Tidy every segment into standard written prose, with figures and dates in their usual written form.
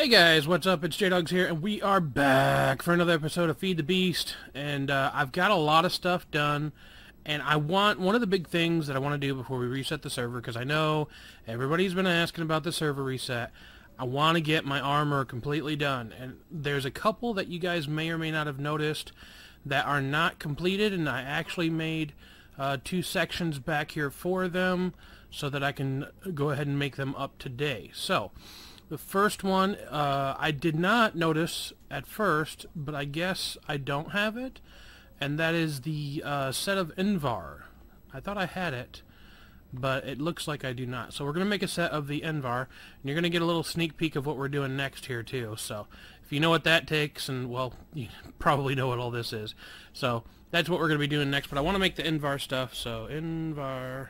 Hey guys, what's up? It's JDawgs here, and we are back for another episode of Feed the Beast. And I've got a lot of stuff done, and one of the big things that I want to do before we reset the server, because I know everybody's been asking about the server reset. I want to get my armor completely done, and there's a couple that you guys may or may not have noticed that are not completed, and I actually made two sections back here for them so that I can go ahead and make them up today. So the first one, I did not notice at first, but I guess I don't have it, and that is the set of Invar. I thought I had it, but it looks like I do not. So we're going to make a set of the Invar, and you're going to get a little sneak peek of what we're doing next here too. So if you know what that takes, and well, you probably know what all this is. So that's what we're going to be doing next, but I want to make the Invar stuff. So Invar.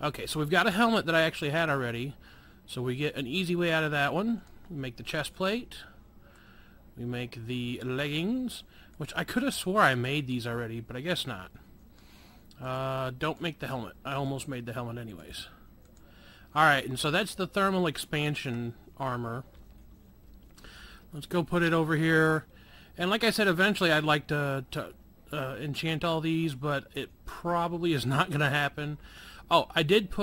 Okay, so we've got a helmet that I actually had already. So we get an easy way out of that one. We make the chest plate. We make the leggings, which I could have swore I made these already, but I guess not. Don't make the helmet. I almost made the helmet anyways. Alright, and so that's the thermal expansion armor. Let's go put it over here. And like I said, eventually I'd like to enchant all these, but it probably is not going to happen. Oh, I didn't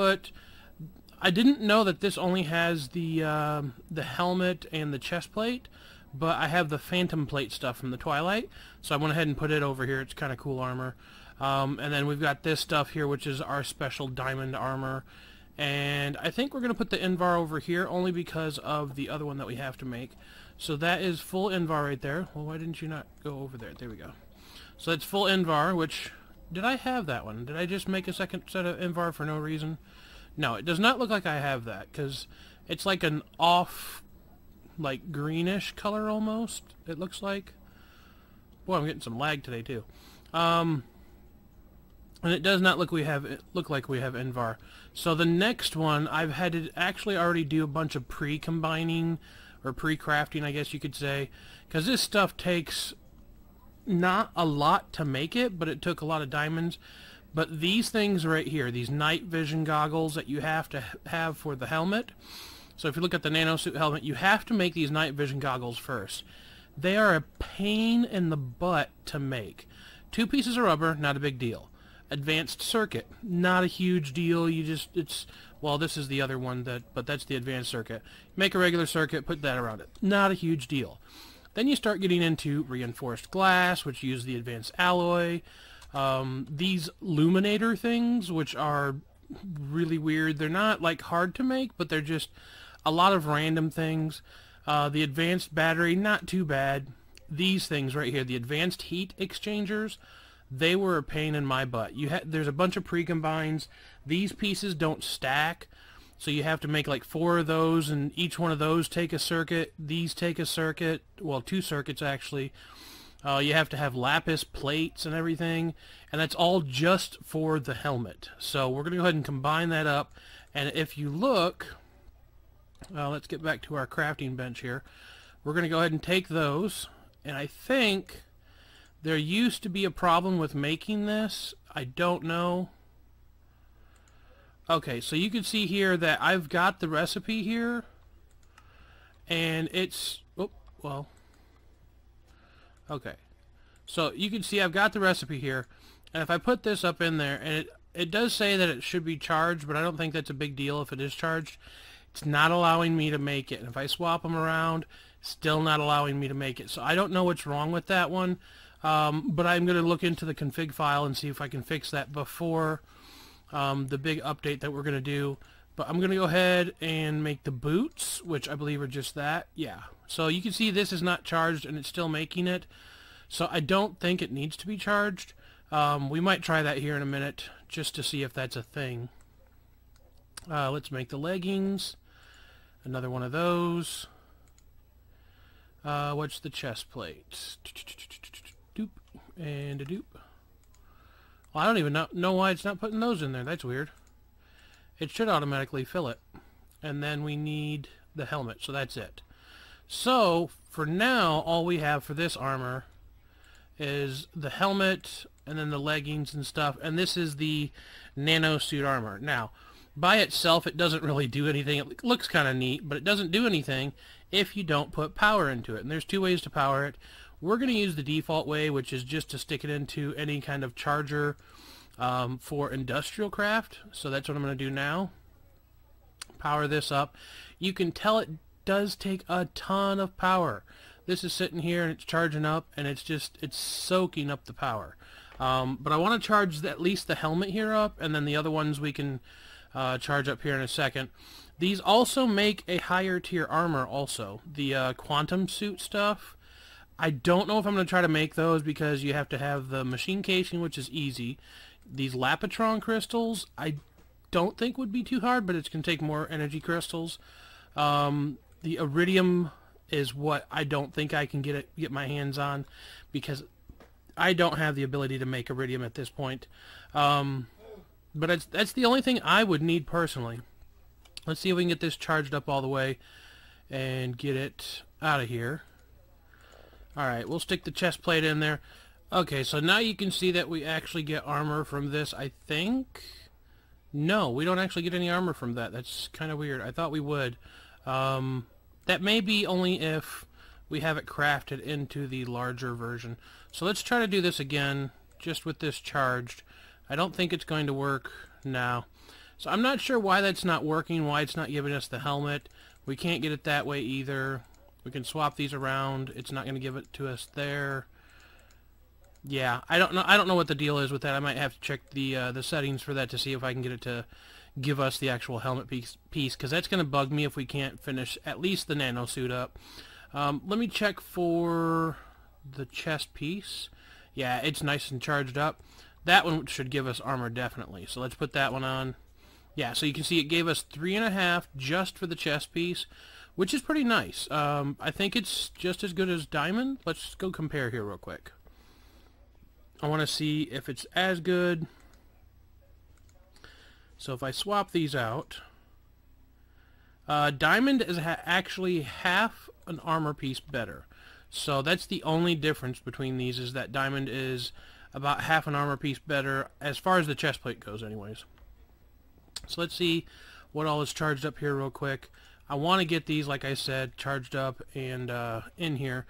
know that this only has the helmet and the chest plate, but I have the phantom plate stuff from the Twilight, so I went ahead and put it over here. It's kind of cool armor. And then we've got this stuff here, which is our special diamond armor. And I think we're going to put the Invar over here only because of the other one that we have to make. So that is full Invar right there. Well, why didn't you not go over there? There we go. So that's full Invar, which... Did I have that one? Did I just make a second set of Invar for no reason? No, it does not look like I have that, because it's like an off, like, greenish color almost, it looks like. Boy, I'm getting some lag today, too. And it does not look like we have Invar. So the next one, I've had to actually already do a bunch of pre-combining, or pre-crafting, I guess you could say, because this stuff takes not a lot to make it, but it took a lot of diamonds. But these things right here, these night vision goggles that you have to have for the helmet. So if you look at the nanosuit helmet, you have to make these night vision goggles first. They are a pain in the butt to make. 2 pieces of rubber, not a big deal. Advanced circuit, not a huge deal. Well, this is the other one, but that's the advanced circuit. Make a regular circuit, put that around it. Not a huge deal. Then you start getting into reinforced glass, which use the advanced alloy. These luminator things, which are really weird. They're not like hard to make, but they're just a lot of random things. The advanced battery, not too bad. These things right here, the advanced heat exchangers, they were a pain in my butt. There's a bunch of pre-combines. These pieces don't stack, so you have to make like 4 of those, and each one of those take a circuit. These take a circuit, well, 2 circuits actually. You have to have lapis plates and everything, and that's all just for the helmet. So we're going to go ahead and combine that up, and if you look, let's get back to our crafting bench here. We're going to go ahead and take those, and I think there used to be a problem with making this. I don't know. Okay, so you can see here that I've got the recipe here, and it's... Oh, well... Okay, so you can see I've got the recipe here, and if I put this up in there, and it does say that it should be charged, but I don't think that's a big deal if it is charged. It's not allowing me to make it, and if I swap them around, still not allowing me to make it. So I don't know what's wrong with that one, but I'm going to look into the config file and see if I can fix that before the big update that we're going to do. But I'm going to go ahead and make the boots, which I believe are just that. Yeah. So you can see this is not charged and it's still making it. So I don't think it needs to be charged. We might try that here in a minute just to see if that's a thing. Let's make the leggings. Another one of those. What's the chest plate? Doop and a doop. Well, I don't even know why it's not putting those in there. That's weird. It should automatically fill it. And then we need the helmet, so that's it. So, for now, all we have for this armor is the helmet, and then the leggings and stuff, and this is the nano suit armor. Now, by itself, it doesn't really do anything. It looks kind of neat, but it doesn't do anything if you don't put power into it. And there's two ways to power it. We're going to use the default way, which is just to stick it into any kind of charger for industrial craft. So that's what I'm going to do now. Power this up. You can tell it does take a ton of power. This is sitting here and it's charging up, and it's soaking up the power. But I want to charge at least the helmet here up, and then the other ones we can charge up here in a second. These also make a higher tier armor also. The quantum suit stuff, I don't know if I'm going to try to make those because you have to have the machine casing, which is easy. These Lapitron crystals, I don't think would be too hard, but it's going to take more energy crystals. The iridium is what I don't think I can get my hands on because I don't have the ability to make iridium at this point. But that's the only thing I would need personally. Let's see if we can get this charged up all the way and get it out of here. Alright, we'll stick the chest plate in there. Okay, so now you can see that we actually get armor from this, I think. No, we don't actually get any armor from that. That's kind of weird. I thought we would. That may be only if we have it crafted into the larger version. So let's try to do this again, just with this charged. I don't think it's going to work now. So I'm not sure why that's not working, why it's not giving us the helmet. We can't get it that way either. We can swap these around. It's not going to give it to us there. Yeah, I don't know what the deal is with that. I might have to check the settings for that to see if I can get it to give us the actual helmet piece, because that's going to bug me if we can't finish at least the nano suit up. Let me check for the chest piece. Yeah, it's nice and charged up. That one should give us armor definitely. So let's put that one on. Yeah, so you can see it gave us 3.5 just for the chest piece, which is pretty nice. I think it's just as good as diamond. Let's go compare here real quick. I want to see if it's as good. So if I swap these out, diamond is actually half an armor piece better. So that's the only difference between these, is that diamond is about half an armor piece better as far as the chest plate goes anyways. So let's see what all is charged up here real quick. I want to get these, like I said, charged up and in here.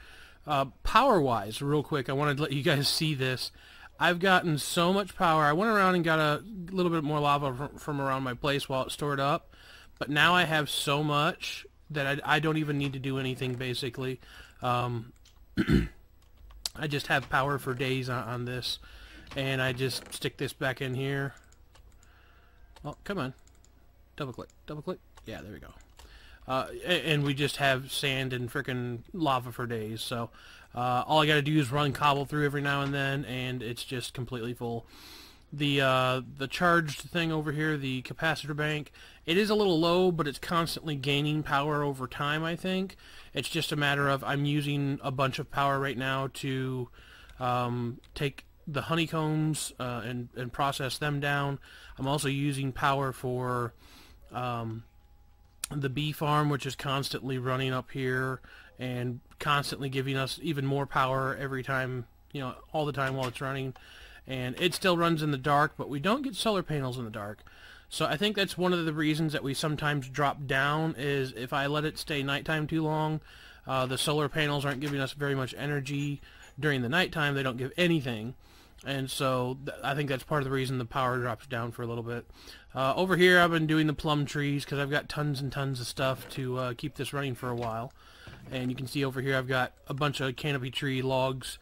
Power wise, real quick, I wanted to let you guys see this. I've gotten so much power. I went around and got a little bit more lava from around my place while it stored up, but now I have so much that I don't even need to do anything basically. I just have power for days on this, and I just stick this back in here. Oh, come on. Double click. Double click. Yeah, there we go. And we just have sand and frickin' lava for days. So all I got to do is run cobble through every now and then, and it's just completely full. The charged thing over here, the capacitor bank, it is a little low, but it's constantly gaining power over time, I think. It's just a matter of I'm using a bunch of power right now to take the honeycombs and process them down. I'm also using power for the bee farm, which is constantly running up here and constantly giving us even more power every time, you know, all the time while it's running. And it still runs in the dark, but we don't get solar panels in the dark. So I think that's one of the reasons that we sometimes drop down, is if I let it stay nighttime too long, the solar panels aren't giving us very much energy during the nighttime. They don't give anything. And so I think that's part of the reason the power drops down for a little bit. Over here I've been doing the plum trees because I've got tons and tons of stuff to keep this running for a while. And you can see over here I've got a bunch of canopy tree logs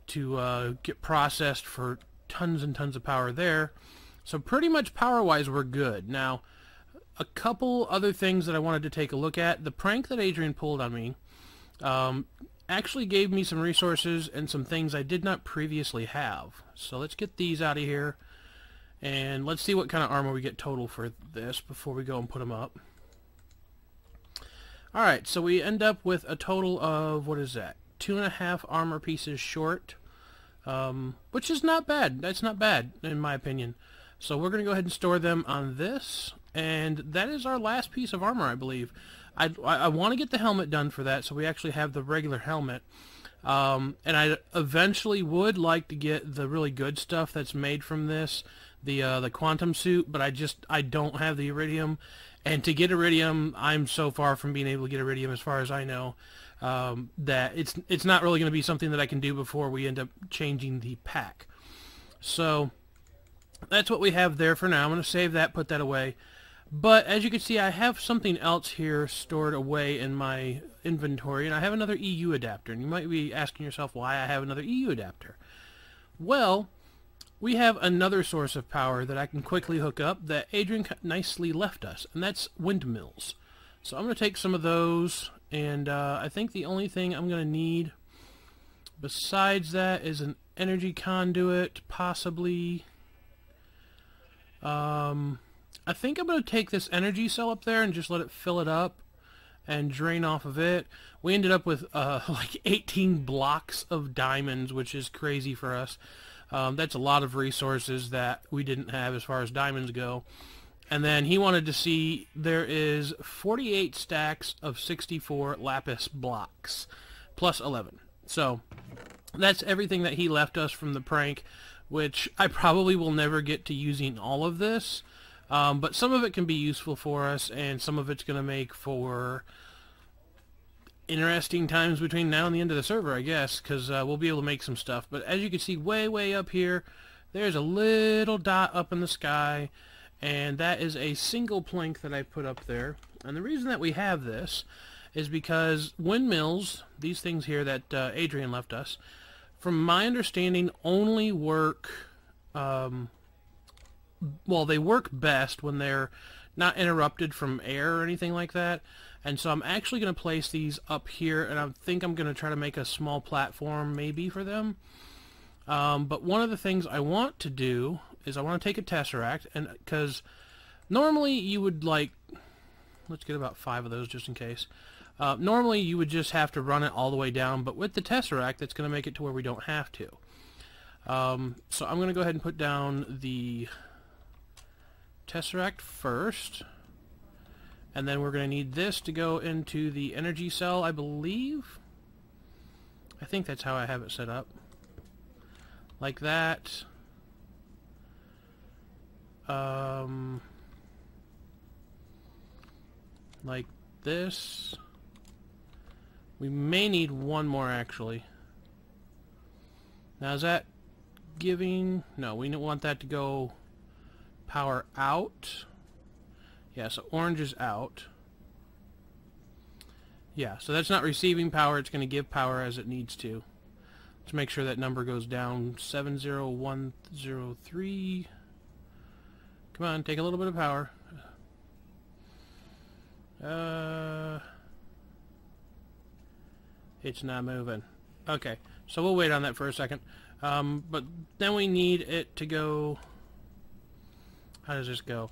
to get processed for tons and tons of power there. So pretty much power-wise we're good. Now, a couple other things that I wanted to take a look at. The prank that Adrian pulled on me actually gave me some resources and some things I did not previously have. So let's get these out of here, and let's see what kind of armor we get total for this before we go and put them up. Alright, so we end up with a total of, what is that, 2.5 armor pieces short, which is not bad. That's not bad, in my opinion. So we're going to go ahead and store them on this, and that is our last piece of armor, I believe. I want to get the helmet done for that, so we actually have the regular helmet. And I eventually would like to get the really good stuff that's made from this, the quantum suit, but I don't have the iridium. And to get iridium, I'm so far from being able to get iridium, as far as I know, that it's not really going to be something that I can do before we end up changing the pack. So that's what we have there for now. I'm going to save that, put that away. But as you can see, I have something else here stored away in my inventory, and I have another EU adapter. And you might be asking yourself why I have another EU adapter. Well, we have another source of power that I can quickly hook up that Adrian nicely left us, and that's windmills. So I'm going to take some of those, and I think the only thing I'm going to need besides that is an energy conduit, possibly. I think I'm going to take this energy cell up there and just let it fill it up and drain off of it. We ended up with like 18 blocks of diamonds, which is crazy for us. That's a lot of resources that we didn't have as far as diamonds go. And then he wanted to see there is 48 stacks of 64 lapis blocks, plus 11. So that's everything that he left us from the prank, which I probably will never get to using all of this. But some of it can be useful for us, and some of it's going to make for interesting times between now and the end of the server, I guess, because we'll be able to make some stuff. But as you can see way up here, there's a little dot up in the sky, and that is a single plank that I put up there. And the reason that we have this is because windmills, these things here that Adrian left us, from my understanding, only work, well, they work best when they're not interrupted from air or anything like that. And so I'm actually going to place these up here, and I think I'm going to try to make a small platform maybe for them. But one of the things I want to do is I want to take a tesseract, and because normally you would like, let's get about 5 of those just in case. Normally you would just have to run it all the way down, but with the tesseract that's going to make it to where we don't have to. So I'm going to go ahead and put down the tesseract first, and then we're going to need this to go into the energy cell, I believe. I think that's how I have it set up. Like that. Like this. We may need one more, actually. Now, is that giving... No, we don't want that to go power out. Yeah, so orange is out. Yeah, so that's not receiving power. It's going to give power as it needs to. Let's make sure that number goes down. 70103. Come on, take a little bit of power. It's not moving. Okay, so we'll wait on that for a second. But then we need it to go... How does this go?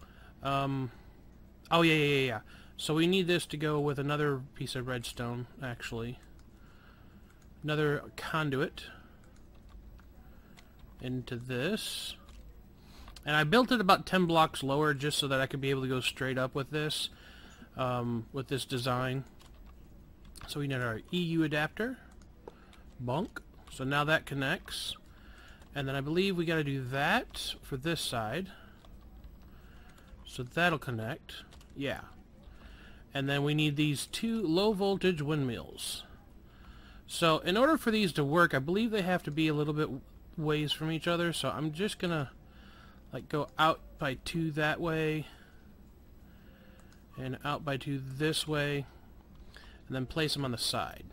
Oh, yeah. So we need this to go with another piece of redstone, actually. Another conduit into this. And I built it about 10 blocks lower just so that I could be able to go straight up with this design. So we need our EU adapter. Bunk. So now that connects. And then I believe we got to do that for this side. So that'll connect. Yeah. And then we need these 2 low voltage windmills. So in order for these to work, I believe they have to be a little bit ways from each other. So I'm just gonna like go out by 2 that way and out by 2 this way, and then place them on the side.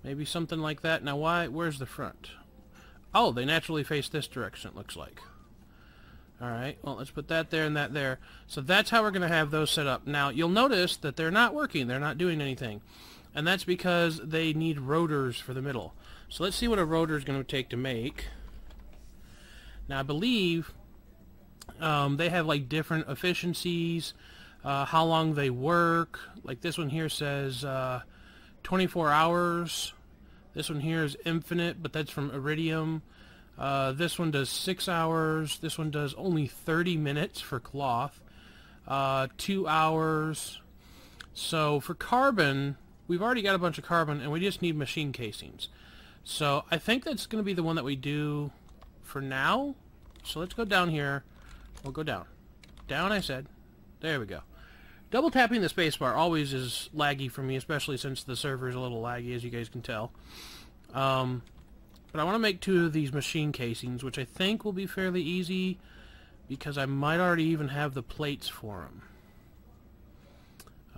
Maybe something like that. Now where's the front? Oh, they naturally face this direction, it looks like. Alright, well, let's put that there and that there. So that's how we're going to have those set up. Now, you'll notice that they're not working. They're not doing anything. And that's because they need rotors for the middle. So let's see what a rotor is going to take to make. Now, I believe they have, like, different efficiencies, how long they work. Like, this one here says 24 hours. This one here is infinite, but that's from iridium. This one does 6 hours. This one does only 30 minutes for cloth. 2 hours. So for carbon, we've already got a bunch of carbon, and we just need machine casings. So I think that's going to be the one that we do for now. So let's go down here. We'll go down. Down, I said. There we go. Double tapping the spacebar always is laggy for me, especially since the server is a little laggy, as you guys can tell. But I want to make 2 of these machine casings, which I think will be fairly easy, because I might already even have the plates for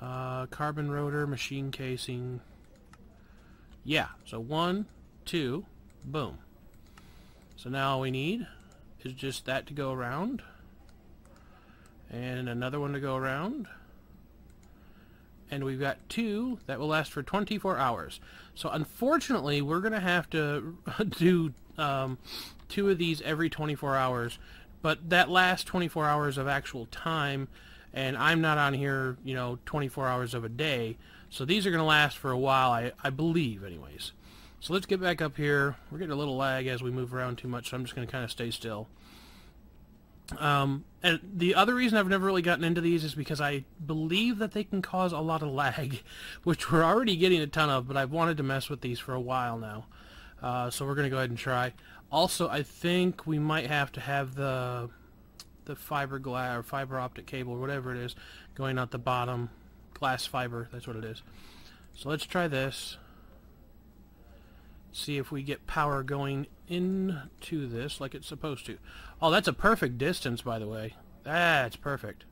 them. Carbon rotor, machine casing. Yeah, so 1, 2, boom. So now all we need is just that to go around, and another one to go around. And we've got 2 that will last for 24 hours. So unfortunately, we're going to have to do 2 of these every 24 hours. But that last 24 hours of actual time, and I'm not on here, you know, 24 hours of a day. So these are going to last for a while, I believe, anyways. So let's get back up here. We're getting a little lag as we move around too much, so I'm just going to kind of stay still. And the other reason I've never really gotten into these is because I believe that they can cause a lot of lag, which we're already getting a ton of, but I've wanted to mess with these for a while now. So we're going to go ahead and try. Also, I think we might have to have the fiberglass or fiber optic cable or whatever it is going out the bottom. Glass fiber, that's what it is. So let's try this. See if we get power going into this like it's supposed to. Oh, that's a perfect distance, by the way. That's perfect.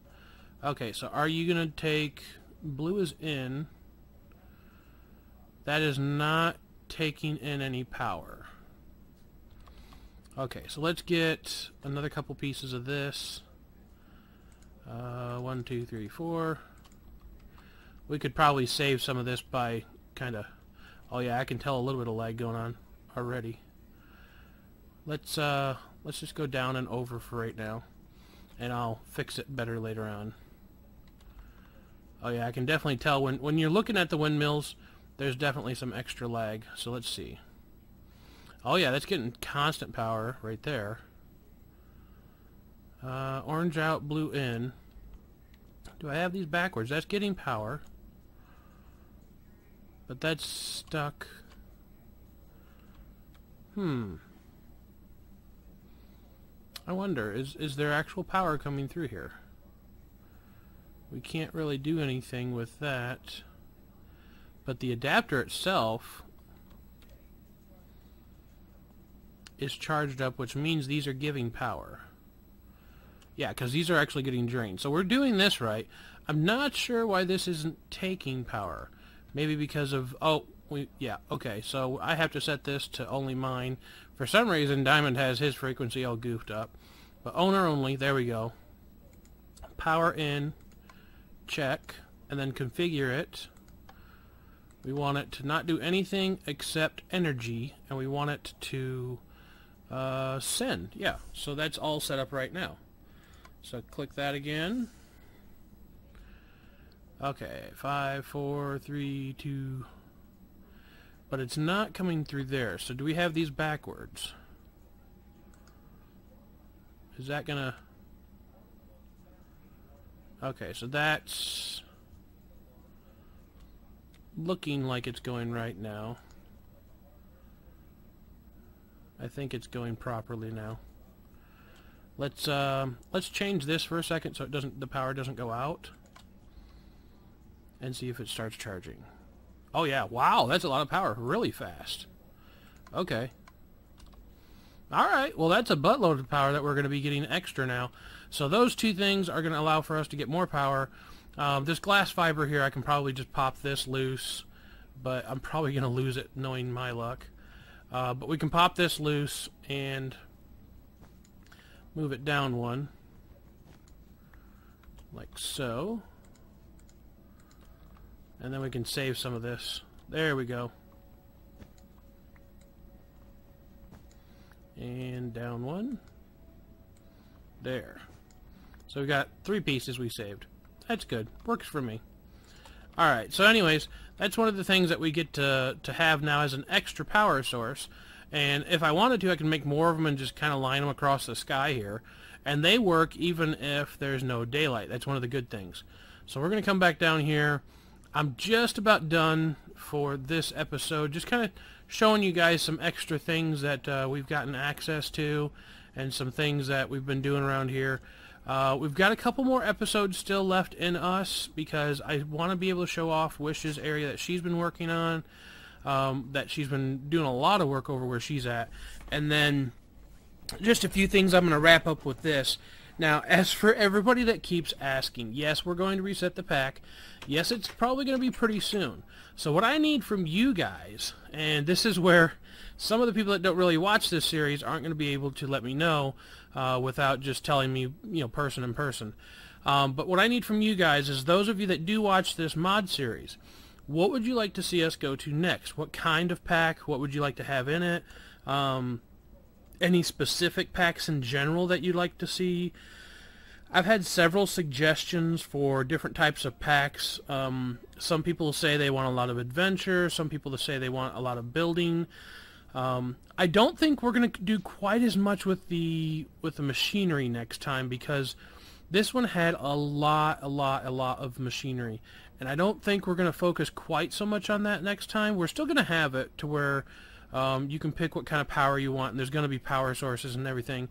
Okay, so are you going to take... Blue is in. That is not taking in any power. Okay, so let's get another couple pieces of this. 1, 2, 3, 4. We could probably save some of this by kind of... Oh yeah, I can tell a little bit of lag going on already. Let's just go down and over for right now, and I'll fix it better later on. Oh yeah, I can definitely tell when you're looking at the windmills, there's definitely some extra lag. So let's see. Oh yeah, that's getting constant power right there. Orange out, blue in. Do I have these backwards? That's getting power. But that's stuck. I wonder, is there actual power coming through here? We can't really do anything with that. But the adapter itself is charged up, which means these are giving power. Yeah, because these are actually getting drained. So we're doing this right. I'm not sure why this isn't taking power. Maybe because of... Oh, yeah, okay. So I have to set this to only mine. For some reason, Diamond has his frequency all goofed up. But owner only, there we go. Power in, check, and then configure it. We want it to not do anything except energy, and we want it to send. Yeah, so that's all set up right now. So click that again. Okay, 5, 4, 3, 2. But it's not coming through there. So do we have these backwards? Is that gonna... Okay, so that's looking like it's going right now. I think it's going properly now. Let's change this for a second so it doesn't, the power doesn't go out, and see if it starts charging. Oh yeah, wow, that's a lot of power, really fast. Okay. Alright, well that's a buttload of power that we're going to be getting extra now. So those two things are going to allow for us to get more power. This glass fiber here, I can probably just pop this loose, but I'm probably going to lose it knowing my luck. But we can pop this loose and move it down one, like so. And then we can save some of this. There we go. And down one. There. So we got 3 pieces we saved. That's good. Works for me. Alright, so anyways, that's one of the things that we get to have now as an extra power source. And if I wanted to, I can make more of them and just kind of line them across the sky here. And they work even if there's no daylight. That's one of the good things. So we're going to come back down here. I'm just about done for this episode. Just kind of showing you guys some extra things that we've gotten access to. and some things that we've been doing around here. We've got a couple more episodes still left in us because I want to be able to show off Wish's area that she's been working on, that she's been doing a lot of work over where she's at. And then just a few things I'm going to wrap up with this. Now, as for everybody that keeps asking, yes, we're going to reset the pack. Yes, it's probably going to be pretty soon. So what I need from you guys, and this is where some of the people that don't really watch this series aren't going to be able to let me know without just telling me, person in person. But what I need from you guys is those of you that do watch this mod series, what would you like to see us go to next? What kind of pack? What would you like to have in it? Any specific packs in general that you'd like to see? I've had several suggestions for different types of packs. Some people say they want a lot of adventure. Some people say they want a lot of building. I don't think we're going to do quite as much with the machinery next time, because this one had a lot of machinery, and I don't think we're going to focus quite so much on that next time. We're still going to have it to where you can pick what kind of power you want, and there's going to be power sources and everything.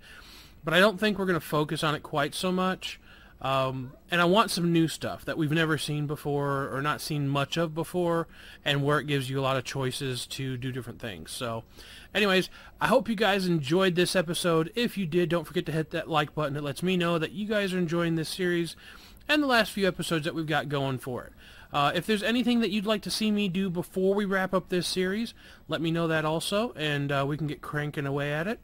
But I don't think we're going to focus on it quite so much. And I want some new stuff that we've never seen before or not seen much of before, and where it gives you a lot of choices to do different things. So anyways, I hope you guys enjoyed this episode. If you did, don't forget to hit that like button. It lets me know that you guys are enjoying this series and the last few episodes that we've got going for it. If there's anything that you'd like to see me do before we wrap up this series, let me know that also, and we can get cranking away at it.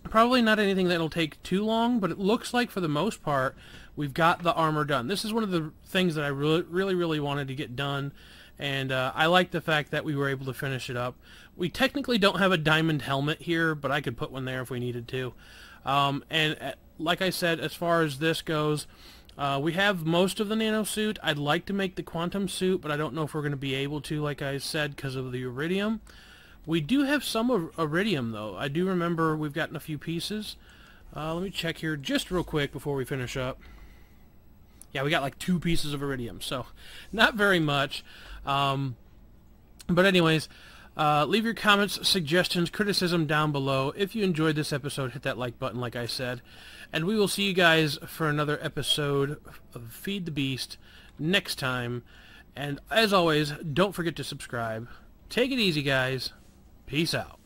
Probably not anything that'll take too long, but it looks like for the most part we've got the armor done. This is one of the things that I really wanted to get done, and I like the fact that we were able to finish it up. We technically don't have a diamond helmet here, but I could put one there if we needed to. Like I said, as far as this goes, we have most of the nano suit. I'd like to make the quantum suit, but I don't know if we're going to be able to, like I said, because of the iridium. We do have some iridium, though. I do remember we've gotten a few pieces. Let me check here just real quick before we finish up. Yeah, we got like 2 pieces of iridium, so not very much. But anyways, leave your comments, suggestions, criticism down below. If you enjoyed this episode, hit that like button like I said. And we will see you guys for another episode of Feed the Beast next time. And as always, don't forget to subscribe. Take it easy, guys. Peace out.